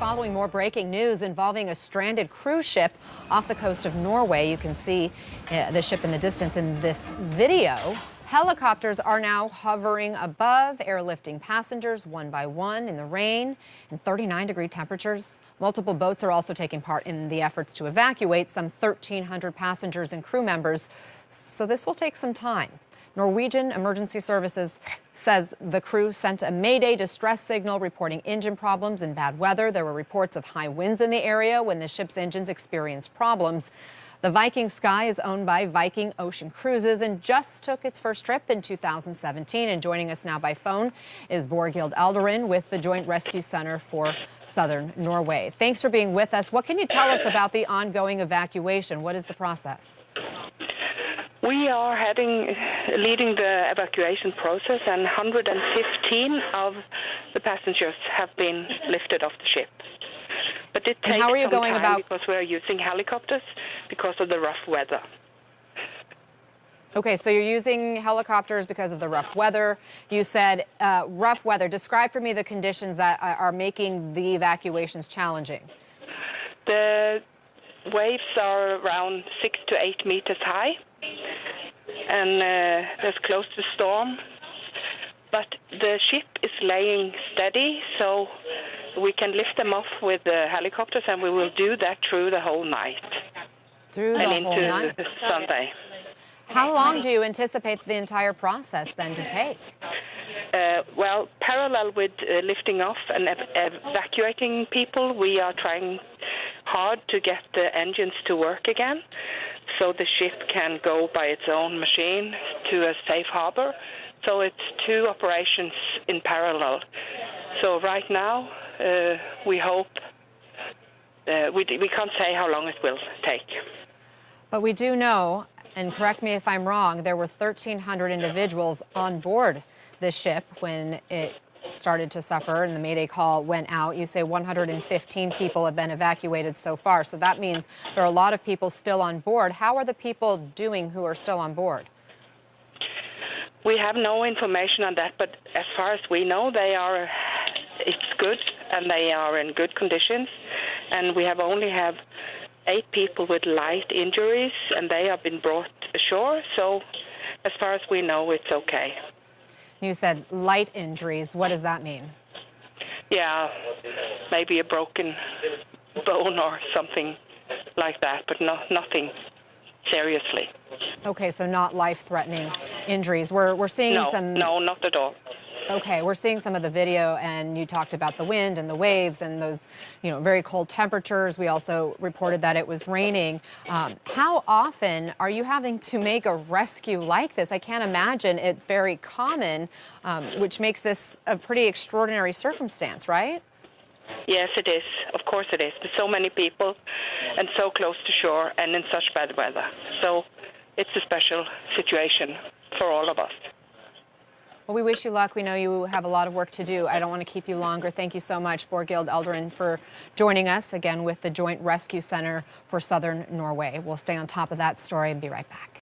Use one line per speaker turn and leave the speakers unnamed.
following more breaking news involving a stranded cruise ship off the coast of Norway. You can see the ship in the distance in this video. Helicopters are now hovering above, airlifting passengers one by one in the rain and 39-degree temperatures. Multiple boats are also taking part in the efforts to evacuate some 1,300 passengers and crew members. So this will take some time. Norwegian Emergency Services says the crew sent a Mayday distress signal reporting engine problems and bad weather. There were reports of high winds in the area when the ship's engines experienced problems. The Viking Sky is owned by Viking Ocean Cruises and just took its first trip in 2017. And joining us now by phone is Borghild Alderin with the Joint Rescue Center for Southern Norway. Thanks for being with us. What can you tell us about the ongoing evacuation? What is the process?
We are leading the evacuation process, and 115 of the passengers have been lifted off the ship. But it takes
how are you
some
going
time
about
because we are using helicopters because of the rough weather.
Okay, so you're using helicopters because of the rough weather. You said rough weather. Describe for me the conditions that are making the evacuations challenging.
The waves are around 6 to 8 meters high, and there's close to storm. But the ship is laying steady, so we can lift them off with the helicopters, and we will do that through the whole night.
Through the whole night?
Into Sunday.
How long do you anticipate the entire process then to take?
Well, parallel with lifting off and evacuating people, we are trying hard to get the engines to work again so the ship can go by its own machine to a safe harbor. So it's two operations in parallel. So right now, we hope, we can't say how long it will take.
But we do know, and correct me if I'm wrong, there were 1,300 individuals on board this ship when it started to suffer and the Mayday call went out. You say 115 people have been evacuated so far. So that means there are a lot of people still on board. How are the people doing who are still on board?
We have no information on that, but as far as we know, it's good and they are in good conditions. And we only have 8 people with light injuries, and they have been brought ashore. So as far as we know, it's okay.
You said light injuries. What does that mean?
Yeah, maybe a broken bone or something like that, but nothing seriously.
Okay, so not life-threatening injuries. We're seeing some...
No, not at all.
Okay, we're seeing some of the video, and you talked about the wind and the waves and those, very cold temperatures. We also reported that it was raining. How often are you having to make a rescue like this? I can't imagine it's very common, which makes this a pretty extraordinary circumstance, right?
Yes, it is. Of course it is. There's so many people and so close to shore and in such bad weather. So it's a special situation for all of us.
Well, we wish you luck. We know you have a lot of work to do. I don't want to keep you longer. Thank you so much, Borghild Alderin, for joining us again with the Joint Rescue Center for Southern Norway. We'll stay on top of that story and be right back.